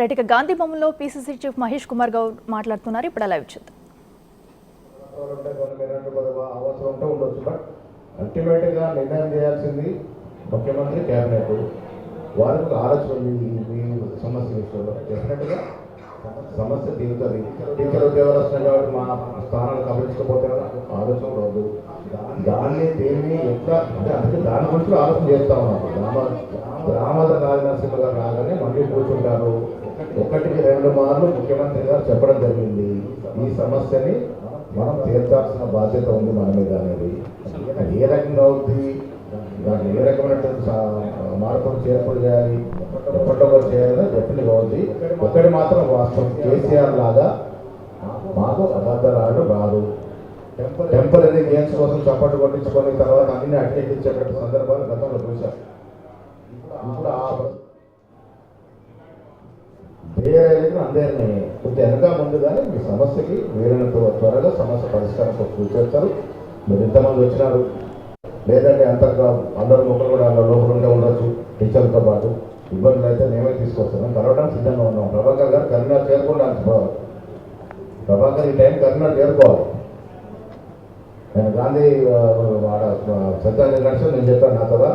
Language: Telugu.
రైట్, ఇక గాంధీ భవన్లో పీసీసీ చీఫ్ మహేష్ కుమార్ గౌడ్ మాట్లాడుతున్నారు. ఇప్పుడు లైవ్ చూద్దాం. అవసరం ఉండొచ్చు, బట్ అల్టిమేట్గా నిర్ణయం చేయాల్సింది ముఖ్యమంత్రి, క్యాబినెట్. వారికి ఆలోచన మీ సమస్య విషయంలో డెఫినెట్గా సమస్య తీరుతుంది. టీచర్ ఉద్యోగస్తులు కాబట్టి మా స్థానాలు కబలించకపోతే ఆలోచన ఉండదు. దాన్ని దేన్ని ఎట్లా అంటే అందుకే దాని గురించి ఆలోచన చేస్తా ఉన్నాము. రామద నరసింహ గారు రాగానే మళ్ళీ కూర్చుంటారు. 1-2 మార్లు ముఖ్యమంత్రి గారు చెప్పడం జరిగింది, ఈ సమస్యని మనం తీర్చాల్సిన బాధ్యత ఉంది మన మీద అనేది. ఏ రకంగా అవుతుంది, దాన్ని ఏ రకమైనటువంటి మార్పులు చేర్పులు చేయాలి, ఎప్పటిలో చేయాలని డెఫినెట్గా ఉంది. ఒకటి మాత్రం వాస్తవం, కేసీఆర్ లాగా మాకు అబద్ధాలు రాదు. టెంపరీ గేమ్స్ కోసం చప్పట్లు కొట్టించుకొని తర్వాత అన్ని అట్టెక్కించేటట్టు సందర్భాలు గతంలో చూశాం. ఇప్పుడు వేరే అందరినీ కొంచెం వెనక ముందుగానే మీ సమస్యకి వీలైనంత త్వరగా సమస్య పరిష్కారం చూసేస్తారు. మీరు ఇంతమంది వచ్చినారు, లేదంటే అంతగా అందరూ ముక్కలు కూడా లోపల ఉండే ఉండొచ్చు. టీచర్లతో పాటు ఇబ్బందులు అయితే మేమే తీసుకొస్తున్నాం, కలవడానికి సిద్ధంగా ఉన్నాం. ప్రభాకర్ గారు కరీంనగర్ చేరుకోండి అనుకోవాలి. ప్రభాకర్ ఈ టైం కరీంనగర్ చేరుకోవాలి. నేను గాంధీ శ్రద్ధాంజలి నడిచి నేను చెప్పాను నా కదా